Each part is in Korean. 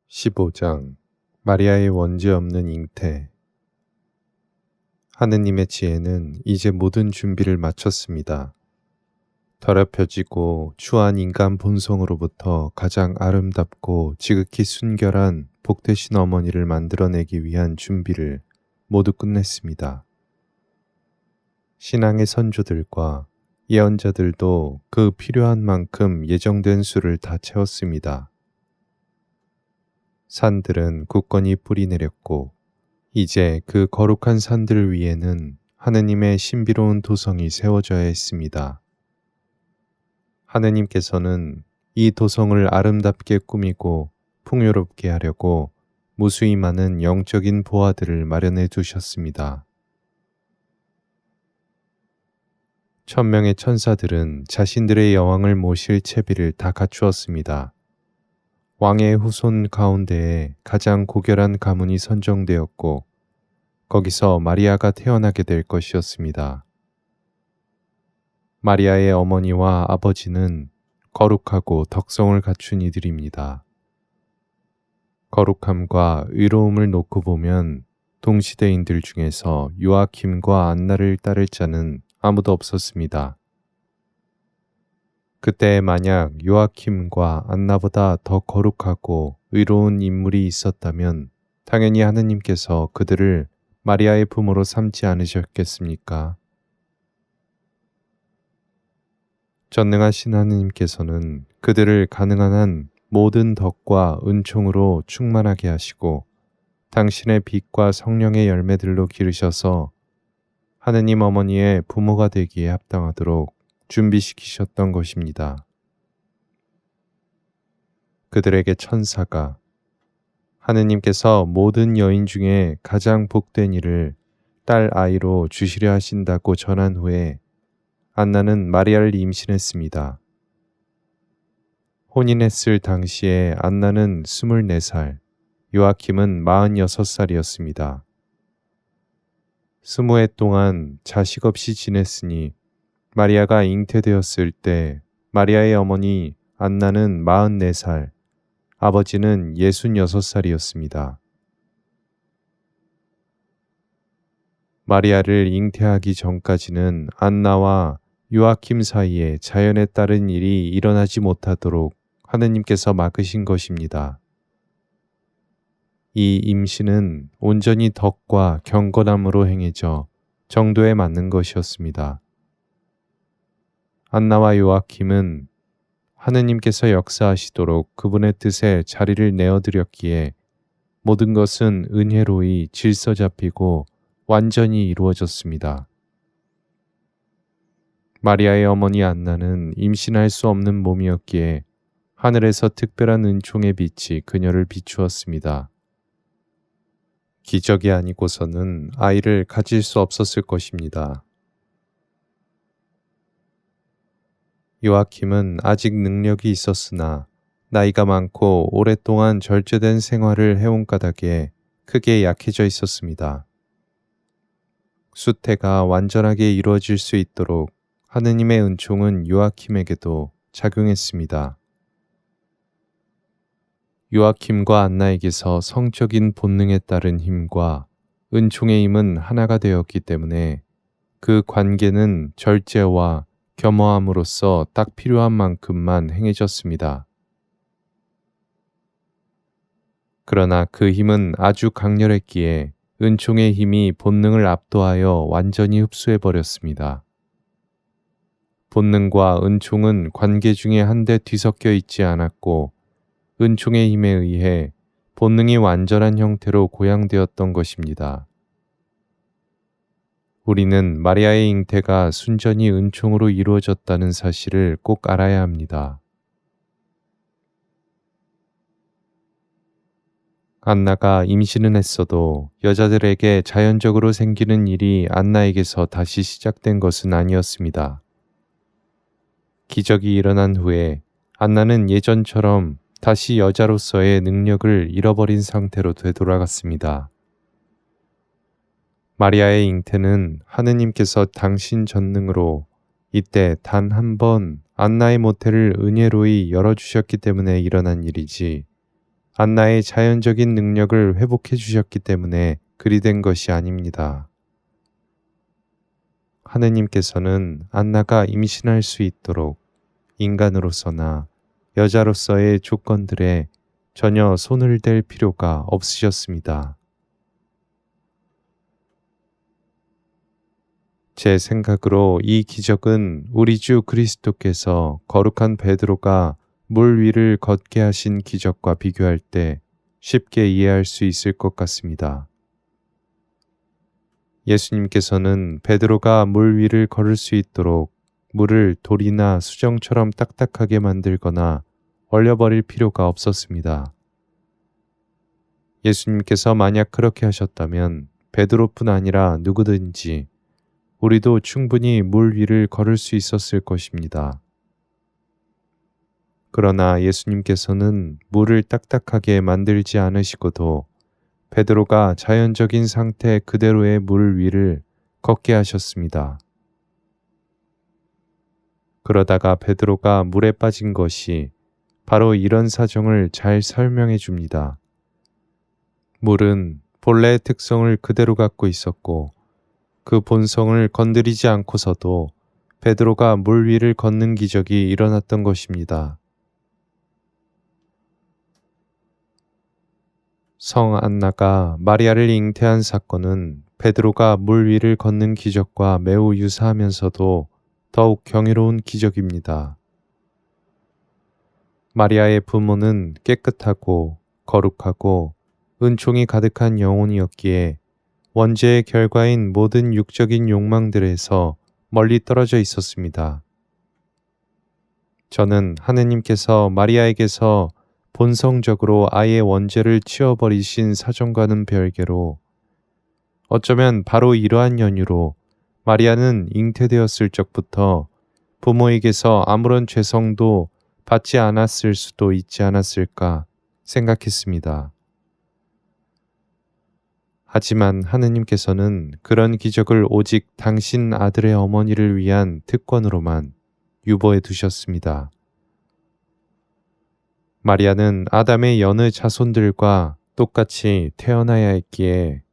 15장 마리아의 원죄 없는 잉태. 하느님의 지혜는 이제 모든 준비를 마쳤습니다. 더럽혀지고 추한 인간 본성으로부터 가장 아름답고 지극히 순결한 복되신 어머니를 만들어내기 위한 준비를 모두 끝냈습니다. 신앙의 선조들과 예언자들도 그 필요한 만큼 예정된 수를 다 채웠습니다. 산들은 굳건히 뿌리 내렸고 이제 그 거룩한 산들 위에는 하느님의 신비로운 도성이 세워져야 했습니다. 하느님께서는 이 도성을 아름답게 꾸미고 풍요롭게 하려고 무수히 많은 영적인 보화들을 마련해 두셨습니다. 1000명의 천사들은 자신들의 여왕을 모실 채비를 다 갖추었습니다. 왕의 후손 가운데에 가장 고결한 가문이 선정되었고 거기서 마리아가 태어나게 될 것이었습니다. 마리아의 어머니와 아버지는 거룩하고 덕성을 갖춘 이들입니다. 거룩함과 의로움을 놓고 보면 동시대인들 중에서 요아킴과 안나를 따를 자는 아무도 없었습니다. 그때 만약 요아킴과 안나보다 더 거룩하고 의로운 인물이 있었다면 당연히 하느님께서 그들을 마리아의 부모로 삼지 않으셨겠습니까? 전능하신 하느님께서는 그들을 가능한 한 모든 덕과 은총으로 충만하게 하시고 당신의 빛과 성령의 열매들로 기르셔서 하느님 어머니의 부모가 되기에 합당하도록 준비시키셨던 것입니다. 그들에게 천사가 하느님께서 모든 여인 중에 가장 복된 이를 딸 아이로 주시려 하신다고 전한 후에 안나는 마리아를 임신했습니다. 혼인했을 당시에 안나는 24살, 요아킴은 46살이었습니다. 20해 동안 자식 없이 지냈으니 마리아가 잉태되었을 때 마리아의 어머니 안나는 44살, 아버지는 66살이었습니다. 마리아를 잉태하기 전까지는 안나와 요아킴 사이에 자연에 따른 일이 일어나지 못하도록 하느님께서 막으신 것입니다. 이 임신은 온전히 덕과 경건함으로 행해져 정도에 맞는 것이었습니다. 안나와 요아킴은 하느님께서 역사하시도록 그분의 뜻에 자리를 내어드렸기에 모든 것은 은혜로이 질서 잡히고 완전히 이루어졌습니다. 마리아의 어머니 안나는 임신할 수 없는 몸이었기에 하늘에서 특별한 은총의 빛이 그녀를 비추었습니다. 기적이 아니고서는 아이를 가질 수 없었을 것입니다. 요아킴은 아직 능력이 있었으나 나이가 많고 오랫동안 절제된 생활을 해온 까닭에 크게 약해져 있었습니다. 수태가 완전하게 이루어질 수 있도록 하느님의 은총은 요아킴에게도 작용했습니다. 요아킴과 안나에게서 성적인 본능에 따른 힘과 은총의 힘은 하나가 되었기 때문에 그 관계는 절제와 겸허함으로써 딱 필요한 만큼만 행해졌습니다. 그러나 그 힘은 아주 강렬했기에 은총의 힘이 본능을 압도하여 완전히 흡수해버렸습니다. 본능과 은총은 관계 중에 한데 뒤섞여 있지 않았고 은총의 힘에 의해 본능이 완전한 형태로 고양되었던 것입니다. 우리는 마리아의 잉태가 순전히 은총으로 이루어졌다는 사실을 꼭 알아야 합니다. 안나가 임신은 했어도 여자들에게 자연적으로 생기는 일이 안나에게서 다시 시작된 것은 아니었습니다. 기적이 일어난 후에 안나는 예전처럼 다시 여자로서의 능력을 잃어버린 상태로 되돌아갔습니다. 마리아의 잉태는 하느님께서 당신 전능으로 이때 단 한 번 안나의 모태를 은혜로이 열어주셨기 때문에 일어난 일이지 안나의 자연적인 능력을 회복해 주셨기 때문에 그리 된 것이 아닙니다. 하느님께서는 안나가 임신할 수 있도록 인간으로서나 여자로서의 조건들에 전혀 손을 댈 필요가 없으셨습니다. 제 생각으로 이 기적은 우리 주 그리스도께서 거룩한 베드로가 물 위를 걷게 하신 기적과 비교할 때 쉽게 이해할 수 있을 것 같습니다. 예수님께서는 베드로가 물 위를 걸을 수 있도록 물을 돌이나 수정처럼 딱딱하게 만들거나 얼려버릴 필요가 없었습니다. 예수님께서 만약 그렇게 하셨다면 베드로뿐 아니라 누구든지 우리도 충분히 물 위를 걸을 수 있었을 것입니다. 그러나 예수님께서는 물을 딱딱하게 만들지 않으시고도 베드로가 자연적인 상태 그대로의 물 위를 걷게 하셨습니다. 그러다가 베드로가 물에 빠진 것이 바로 이런 사정을 잘 설명해 줍니다. 물은 본래의 특성을 그대로 갖고 있었고 그 본성을 건드리지 않고서도 베드로가 물 위를 걷는 기적이 일어났던 것입니다. 성 안나가 마리아를 잉태한 사건은 베드로가 물 위를 걷는 기적과 매우 유사하면서도 더욱 경이로운 기적입니다. 마리아의 부모는 깨끗하고 거룩하고 은총이 가득한 영혼이었기에 원죄의 결과인 모든 육적인 욕망들에서 멀리 떨어져 있었습니다. 저는 하느님께서 마리아에게서 본성적으로 아이의 원죄를 치워버리신 사정과는 별개로 어쩌면 바로 이러한 연유로 마리아는 잉태되었을 적부터 부모에게서 아무런 죄성도 받지 않았을 수도 있지 않았을까 생각했습니다. 하지만 하느님께서는 그런 기적을 오직 당신 아들의 어머니를 위한 특권으로만 유보해 두셨습니다. 마리아는 아담의 여느 자손들과 똑같이 태어나야 했기에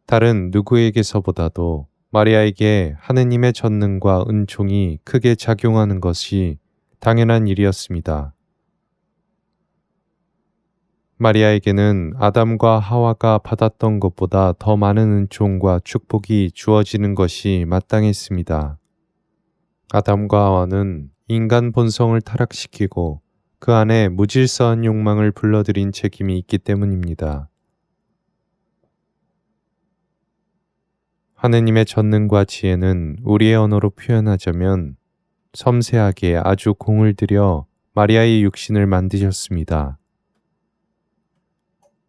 다른 누구에게서보다도 마리아에게 하느님의 전능과 은총이 크게 작용하는 것이 당연한 일이었습니다. 마리아에게는 아담과 하와가 받았던 것보다 더 많은 은총과 축복이 주어지는 것이 마땅했습니다. 아담과 하와는 인간 본성을 타락시키고 그 안에 무질서한 욕망을 불러들인 책임이 있기 때문입니다. 하느님의 전능과 지혜는 우리의 언어로 표현하자면 섬세하게 아주 공을 들여 마리아의 육신을 만드셨습니다.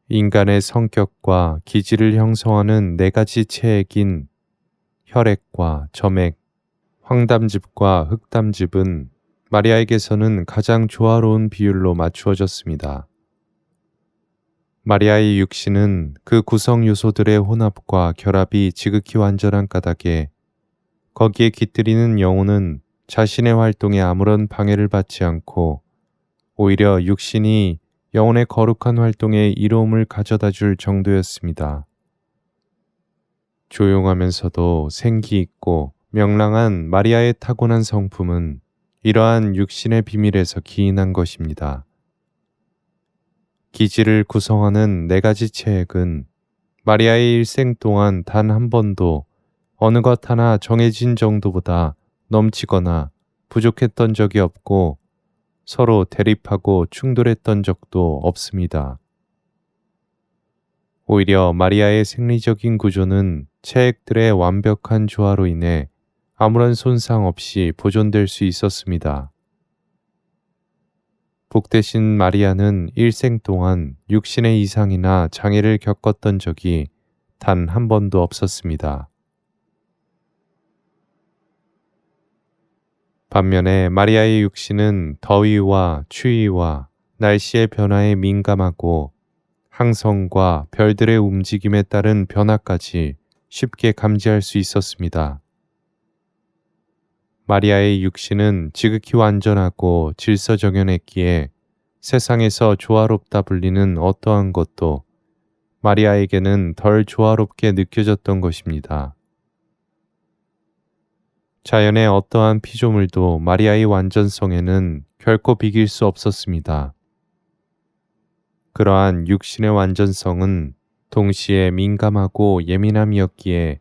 인간의 성격과 기질을 형성하는 4가지 체액인 혈액과 점액, 황담즙과 흑담즙은 마리아에게서는 가장 조화로운 비율로 맞추어졌습니다. 마리아의 육신은 그 구성 요소들의 혼합과 결합이 지극히 완전한 까닭에 거기에 깃들이는 영혼은 자신의 활동에 아무런 방해를 받지 않고 오히려 육신이 영혼의 거룩한 활동에 이로움을 가져다 줄 정도였습니다. 조용하면서도 생기 있고 명랑한 마리아의 타고난 성품은 이러한 육신의 비밀에서 기인한 것입니다. 기질을 구성하는 4가지 체액은 마리아의 일생 동안 단 한 번도 어느 것 하나 정해진 정도보다 넘치거나 부족했던 적이 없고 서로 대립하고 충돌했던 적도 없습니다. 오히려 마리아의 생리적인 구조는 체액들의 완벽한 조화로 인해 아무런 손상 없이 보존될 수 있었습니다. 복되신 마리아는 일생 동안 육신의 이상이나 장애를 겪었던 적이 단 한 번도 없었습니다. 반면에 마리아의 육신은 더위와 추위와 날씨의 변화에 민감하고 항성과 별들의 움직임에 따른 변화까지 쉽게 감지할 수 있었습니다. 마리아의 육신은 지극히 완전하고 질서정연했기에 세상에서 조화롭다 불리는 어떠한 것도 마리아에게는 덜 조화롭게 느껴졌던 것입니다. 자연의 어떠한 피조물도 마리아의 완전성에는 결코 비길 수 없었습니다. 그러한 육신의 완전성은 동시에 민감하고 예민함이었기에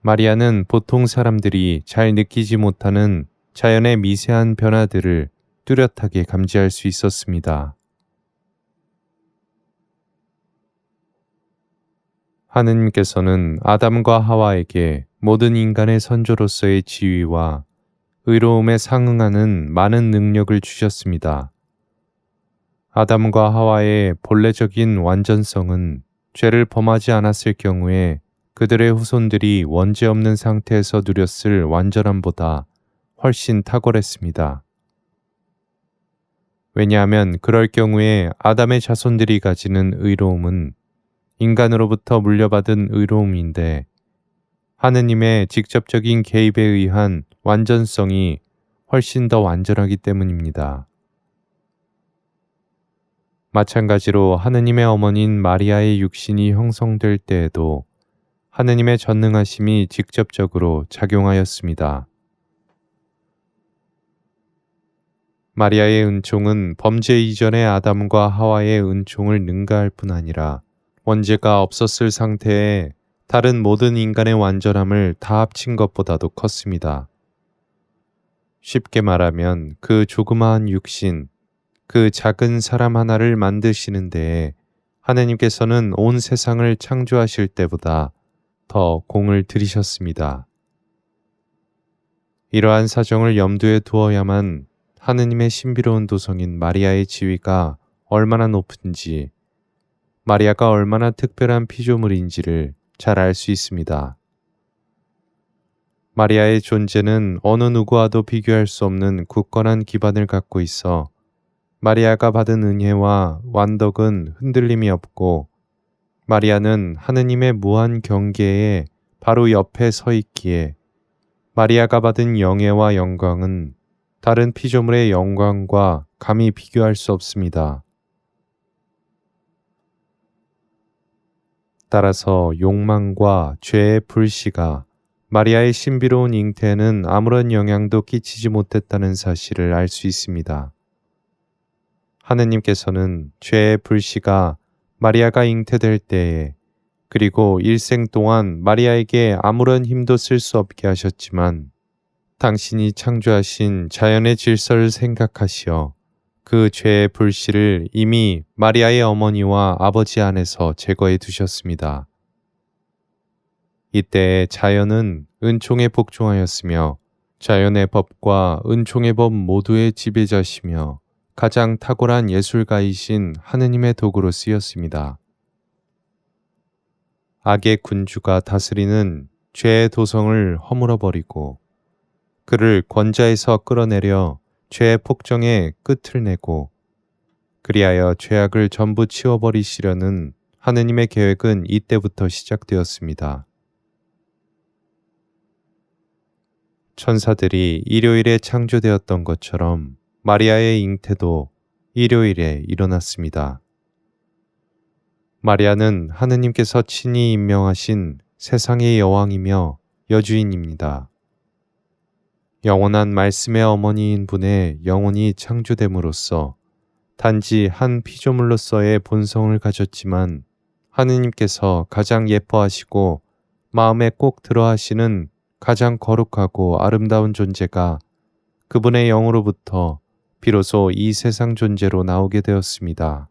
마리아는 보통 사람들이 잘 느끼지 못하는 자연의 미세한 변화들을 뚜렷하게 감지할 수 있었습니다. 하느님께서는 아담과 하와에게 모든 인간의 선조로서의 지위와 의로움에 상응하는 많은 능력을 주셨습니다. 아담과 하와의 본래적인 완전성은 죄를 범하지 않았을 경우에 그들의 후손들이 원죄 없는 상태에서 누렸을 완전함보다 훨씬 탁월했습니다. 왜냐하면 그럴 경우에 아담의 자손들이 가지는 의로움은 인간으로부터 물려받은 의로움인데 하느님의 직접적인 개입에 의한 완전성이 훨씬 더 완전하기 때문입니다. 마찬가지로 하느님의 어머니인 마리아의 육신이 형성될 때에도 하느님의 전능하심이 직접적으로 작용하였습니다. 마리아의 은총은 범죄 이전의 아담과 하와의 은총을 능가할 뿐 아니라 원죄가 없었을 상태에 다른 모든 인간의 완전함을 다 합친 것보다도 컸습니다. 쉽게 말하면 그 조그마한 육신, 그 작은 사람 하나를 만드시는 데에 하느님께서는 온 세상을 창조하실 때보다 더 공을 들이셨습니다. 이러한 사정을 염두에 두어야만 하느님의 신비로운 도성인 마리아의 지위가 얼마나 높은지, 마리아가 얼마나 특별한 피조물인지를 잘 알 수 있습니다. 마리아의 존재는 어느 누구와도 비교할 수 없는 굳건한 기반을 갖고 있어 마리아가 받은 은혜와 완덕은 흔들림이 없고 마리아는 하느님의 무한 경계에 바로 옆에 서 있기에 마리아가 받은 영예와 영광은 다른 피조물의 영광과 감히 비교할 수 없습니다. 따라서 욕망과 죄의 불씨가 마리아의 신비로운 잉태에는 아무런 영향도 끼치지 못했다는 사실을 알 수 있습니다. 하느님께서는 죄의 불씨가 마리아가 잉태될 때에 그리고 일생 동안 마리아에게 아무런 힘도 쓸 수 없게 하셨지만 당신이 창조하신 자연의 질서를 생각하시어 그 죄의 불씨를 이미 마리아의 어머니와 아버지 안에서 제거해 두셨습니다. 이때 자연은 은총에 복종하였으며 자연의 법과 은총의 법 모두의 지배자시며 가장 탁월한 예술가이신 하느님의 도구로 쓰였습니다. 악의 군주가 다스리는 죄의 도성을 허물어버리고 그를 권자에서 끌어내려 죄의 폭정에 끝을 내고 그리하여 죄악을 전부 치워버리시려는 하느님의 계획은 이때부터 시작되었습니다. 천사들이 일요일에 창조되었던 것처럼 마리아의 잉태도 일요일에 일어났습니다. 마리아는 하느님께서 친히 임명하신 세상의 여왕이며 여주인입니다. 영원한 말씀의 어머니인 분의 영혼이 창조됨으로써 단지 한 피조물로서의 본성을 가졌지만 하느님께서 가장 예뻐하시고 마음에 꼭 들어하시는 가장 거룩하고 아름다운 존재가 그분의 영으로부터 비로소 이 세상 존재로 나오게 되었습니다.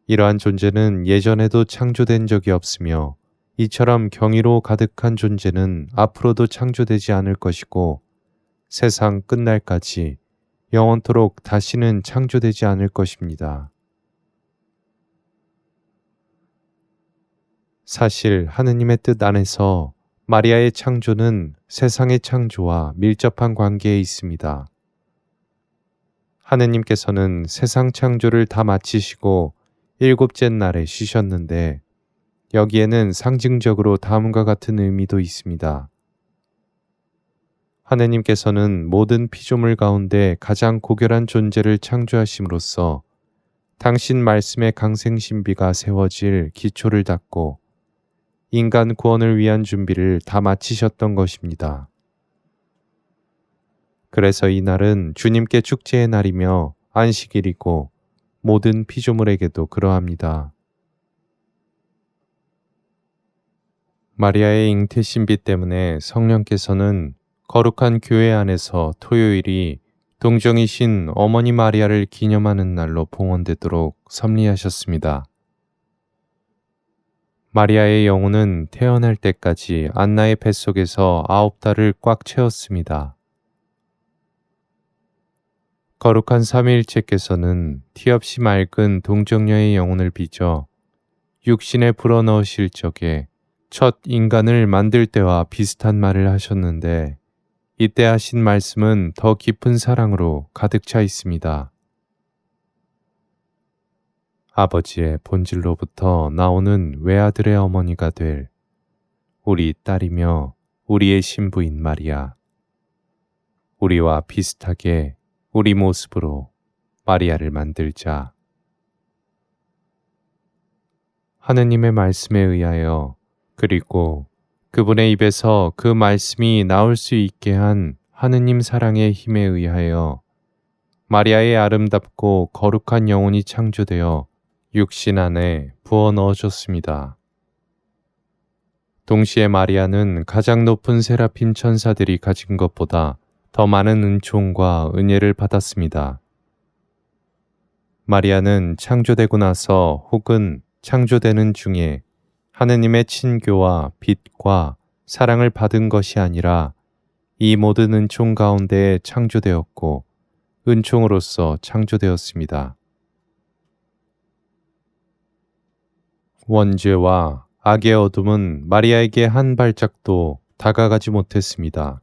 이러한 존재는 예전에도 창조된 적이 없으며 이처럼 경이로 가득한 존재는 앞으로도 창조되지 않을 것이고 세상 끝날까지 영원토록 다시는 창조되지 않을 것입니다. 사실 하느님의 뜻 안에서 마리아의 창조는 세상의 창조와 밀접한 관계에 있습니다. 하느님께서는 세상 창조를 다 마치시고 일곱째 날에 쉬셨는데 여기에는 상징적으로 다음과 같은 의미도 있습니다. 하느님께서는 모든 피조물 가운데 가장 고결한 존재를 창조하심으로써 당신 말씀의 강생신비가 세워질 기초를 닦고 인간 구원을 위한 준비를 다 마치셨던 것입니다. 그래서 이 날은 주님께 축제의 날이며 안식일이고 모든 피조물에게도 그러합니다. 마리아의 잉태 신비 때문에 성령께서는 거룩한 교회 안에서 토요일이 동정이신 어머니 마리아를 기념하는 날로 봉헌되도록 섭리하셨습니다. 마리아의 영혼은 태어날 때까지 안나의 뱃속에서 9달을 꽉 채웠습니다. 거룩한 삼위일체께서는 티 없이 맑은 동정녀의 영혼을 빚어 육신에 불어넣으실 적에 첫 인간을 만들 때와 비슷한 말을 하셨는데 이때 하신 말씀은 더 깊은 사랑으로 가득 차 있습니다. 아버지의 본질로부터 나오는 외아들의 어머니가 될 우리 딸이며 우리의 신부인 마리아. 우리와 비슷하게 우리 모습으로 마리아를 만들자. 하느님의 말씀에 의하여 그리고 그분의 입에서 그 말씀이 나올 수 있게 한 하느님 사랑의 힘에 의하여 마리아의 아름답고 거룩한 영혼이 창조되어 육신 안에 부어 넣어졌습니다. 동시에 마리아는 가장 높은 세라핌 천사들이 가진 것보다 더 많은 은총과 은혜를 받았습니다. 마리아는 창조되고 나서 혹은 창조되는 중에 하느님의 친교와 빛과 사랑을 받은 것이 아니라 이 모든 은총 가운데에 창조되었고 은총으로서 창조되었습니다. 원죄와 악의 어둠은 마리아에게 한 발짝도 다가가지 못했습니다.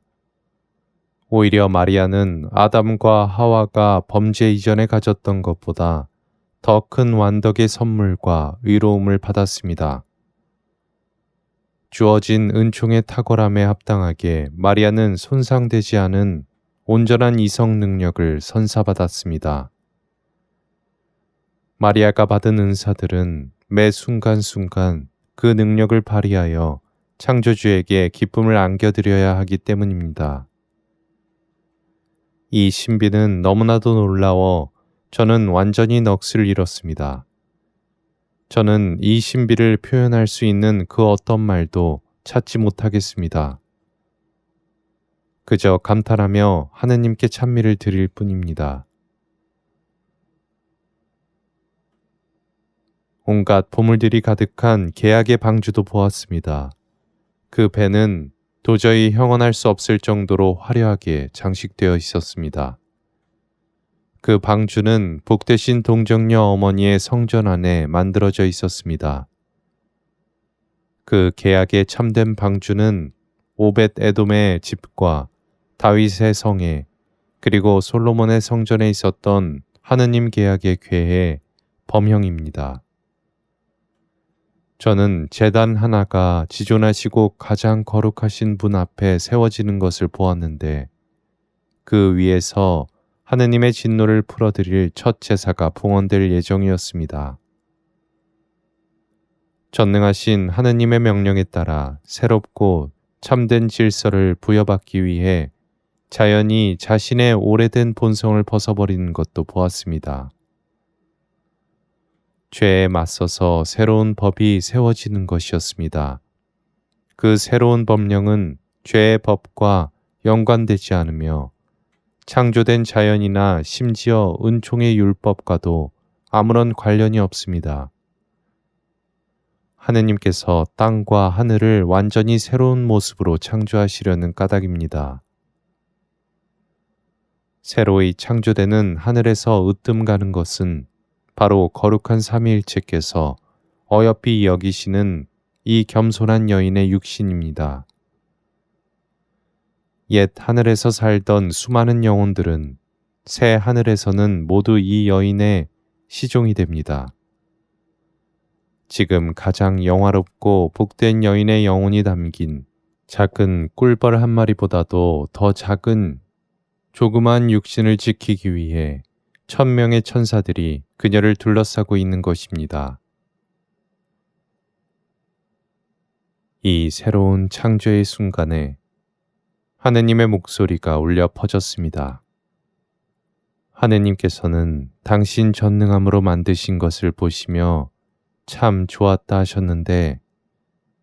오히려 마리아는 아담과 하와가 범죄 이전에 가졌던 것보다 더 큰 완덕의 선물과 의로움을 받았습니다. 주어진 은총의 탁월함에 합당하게 마리아는 손상되지 않은 온전한 이성 능력을 선사받았습니다. 마리아가 받은 은사들은 매 순간순간 그 능력을 발휘하여 창조주에게 기쁨을 안겨드려야 하기 때문입니다. 이 신비는 너무나도 놀라워 저는 완전히 넋을 잃었습니다. 저는 이 신비를 표현할 수 있는 그 어떤 말도 찾지 못하겠습니다. 그저 감탄하며 하느님께 찬미를 드릴 뿐입니다. 온갖 보물들이 가득한 계약의 방주도 보았습니다. 그 배는 도저히 형언할 수 없을 정도로 화려하게 장식되어 있었습니다. 그 방주는 복되신 동정녀 어머니의 성전 안에 만들어져 있었습니다. 그 계약의 참된 방주는 오벳 에돔의 집과 다윗의 성에 그리고 솔로몬의 성전에 있었던 하느님 계약의 궤의 범형입니다. 저는 제단 하나가 지존하시고 가장 거룩하신 분 앞에 세워지는 것을 보았는데 그 위에서 하느님의 진노를 풀어드릴 첫 제사가 봉헌될 예정이었습니다. 전능하신 하느님의 명령에 따라 새롭고 참된 질서를 부여받기 위해 자연이 자신의 오래된 본성을 벗어버리는 것도 보았습니다. 죄에 맞서서 새로운 법이 세워지는 것이었습니다. 그 새로운 법령은 죄의 법과 연관되지 않으며 창조된 자연이나 심지어 은총의 율법과도 아무런 관련이 없습니다. 하느님께서 땅과 하늘을 완전히 새로운 모습으로 창조하시려는 까닭입니다. 새로이 창조되는 하늘에서 으뜸 가는 것은 바로 거룩한 삼위일체께서 어여삐 여기시는 이 겸손한 여인의 육신입니다. 옛 하늘에서 살던 수많은 영혼들은 새 하늘에서는 모두 이 여인의 시종이 됩니다. 지금 가장 영화롭고 복된 여인의 영혼이 담긴 작은 꿀벌 한 마리보다도 더 작은 조그마한 육신을 지키기 위해 1000명의 천사들이 그녀를 둘러싸고 있는 것입니다. 이 새로운 창조의 순간에 하느님의 목소리가 울려 퍼졌습니다. 하느님께서는 당신 전능함으로 만드신 것을 보시며 참 좋았다 하셨는데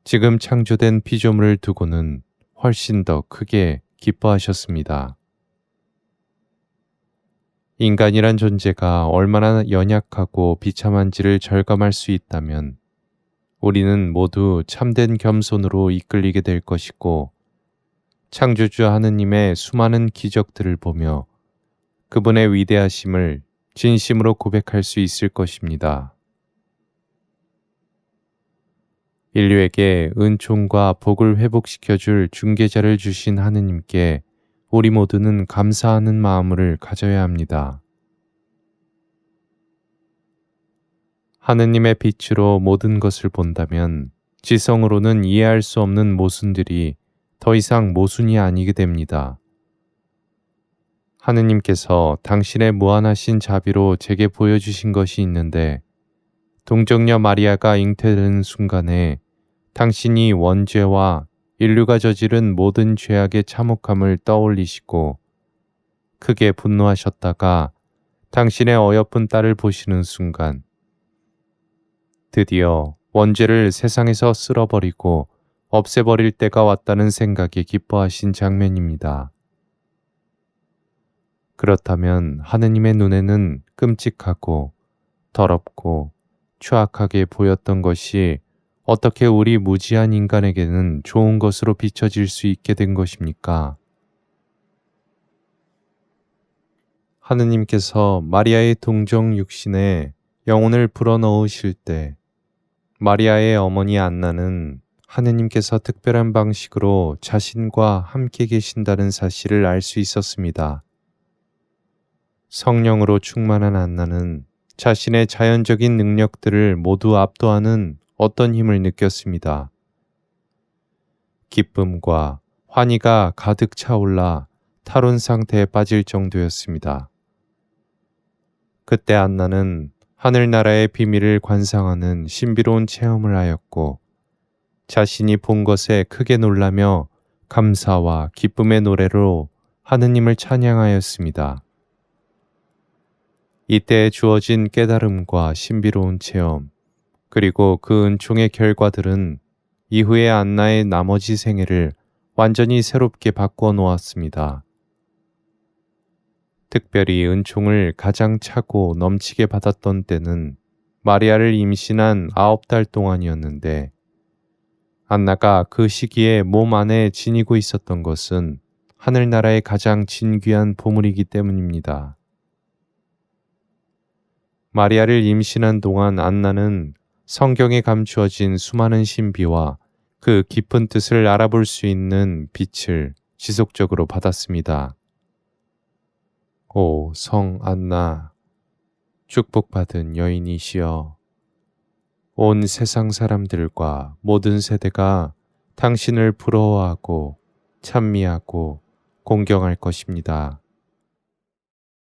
지금 창조된 피조물을 두고는 훨씬 더 크게 기뻐하셨습니다. 인간이란 존재가 얼마나 연약하고 비참한지를 절감할 수 있다면 우리는 모두 참된 겸손으로 이끌리게 될 것이고 창조주 하느님의 수많은 기적들을 보며 그분의 위대하심을 진심으로 고백할 수 있을 것입니다. 인류에게 은총과 복을 회복시켜줄 중개자를 주신 하느님께 우리 모두는 감사하는 마음을 가져야 합니다. 하느님의 빛으로 모든 것을 본다면 지성으로는 이해할 수 없는 모순들이 더 이상 모순이 아니게 됩니다. 하느님께서 당신의 무한하신 자비로 제게 보여주신 것이 있는데 동정녀 마리아가 잉태되는 순간에 당신이 원죄와 인류가 저지른 모든 죄악의 참혹함을 떠올리시고 크게 분노하셨다가 당신의 어여쁜 딸을 보시는 순간 드디어 원죄를 세상에서 쓸어버리고 없애버릴 때가 왔다는 생각에 기뻐하신 장면입니다. 그렇다면 하느님의 눈에는 끔찍하고 더럽고 추악하게 보였던 것이 어떻게 우리 무지한 인간에게는 좋은 것으로 비춰질 수 있게 된 것입니까? 하느님께서 마리아의 동정 육신에 영혼을 불어넣으실 때 마리아의 어머니 안나는 하느님께서 특별한 방식으로 자신과 함께 계신다는 사실을 알 수 있었습니다. 성령으로 충만한 안나는 자신의 자연적인 능력들을 모두 압도하는 어떤 힘을 느꼈습니다. 기쁨과 환희가 가득 차올라 탈원 상태에 빠질 정도였습니다. 그때 안나는 하늘나라의 비밀을 관상하는 신비로운 체험을 하였고 자신이 본 것에 크게 놀라며 감사와 기쁨의 노래로 하느님을 찬양하였습니다. 이때 주어진 깨달음과 신비로운 체험, 그리고 그 은총의 결과들은 이후에 안나의 나머지 생애를 완전히 새롭게 바꾸어 놓았습니다. 특별히 은총을 가장 차고 넘치게 받았던 때는 마리아를 임신한 9달 동안이었는데 안나가 그 시기에 몸 안에 지니고 있었던 것은 하늘나라의 가장 진귀한 보물이기 때문입니다. 마리아를 임신한 동안 안나는 성경에 감추어진 수많은 신비와 그 깊은 뜻을 알아볼 수 있는 빛을 지속적으로 받았습니다. 오, 성 안나, 축복받은 여인이시여, 온 세상 사람들과 모든 세대가 당신을 부러워하고 찬미하고 공경할 것입니다.